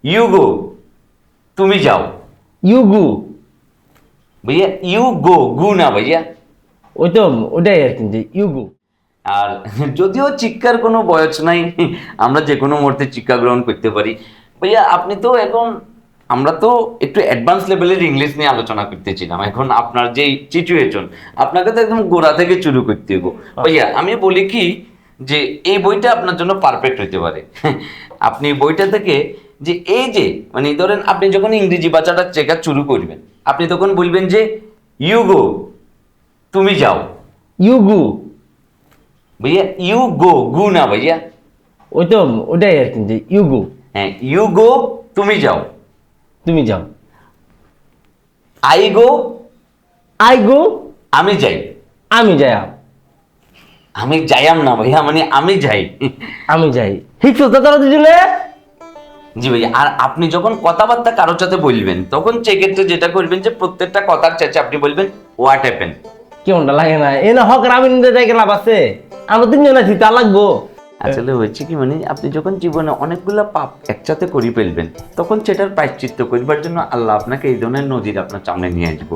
You go, তুমি যাও। ইউগু। ভাইয়া ইউ গো, গু না ভাইয়া। ওই তো ওটাই আর কি, যে ইউগু। আর যদিও চিৎকার কোনো বয়স নাই, আমরা যে কোনো মুহূর্তে চিৎকার গ্রহণ করতে পারি। ভাইয়া আপনি তো এখন, আমরা তো একটু অ্যাডভান্স লেভেলের ইংলিশ নিয়ে আলোচনা করতেছিলাম, এখন আপনার যে সিচুয়েশন, আপনাকে তো একদম গোড়া থেকে শুরু করতে হবে। ভাইয়া আমি বলি কি, যে এই বইটা আপনার জন্য পারফেক্ট হতে পারে। আপনি বইটা থেকে, যে এই যে মানে ধরেন আপনি যখন ইংরেজি বাচ্চাটা শেখা শুরু করবেন, আপনি তখন বলবেন যে ইউ গো, তুমি যাও। ইউগু। ভাইয়া ইউ গো, গু না ভাইয়া। ওই তো ওটাই আর কি, যে ইউগু। হ্যাঁ, ইউ গো, তুমি যাও। তুমি যাও। I go, I go. আমি যাই। আমি যাই। আমি যাইয়াম না ভাইয়া, মানে আমি যাই। আমি যাই। শিখছো তো তোরা দুজনে? জি ভাইয়া। আর আপনি যখন কথাবার্তা কারোর সাথে বলবেন, তখন সেক্ষেত্রে যেটা করবেন, যে প্রত্যেকটা কথার শেষে আপনি বলবেন হোয়াট হ্যাপেন। কেমনটা লাগে না? এ না হক রামিন জায়গায় লাভ আছে। আমরা তিনজন আছি, তা লাগবো। আসলে হয়েছে কি, মানে আপনি যখন জীবনে অনেকগুলা পাপ একসাথে করে ফেলবেন, তখন সেটার প্রায়শ্চিত্ত করবার জন্য আল্লাহ আপনাকে এই ধরনের নদীর আপনার সামনে নিয়ে আসবো।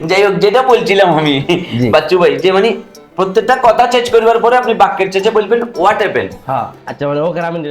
যাই হোক, যেটা বলছিলাম আমি, জি। বাচ্চু ভাই, যে মানে প্রত্যেকটা কথা চেঞ্জ করবার পরে আপনি বাক্যের শেষে বলবেন হোয়াট হ্যাপেন। হ্যাঁ, আচ্ছা, মানে হক রামিন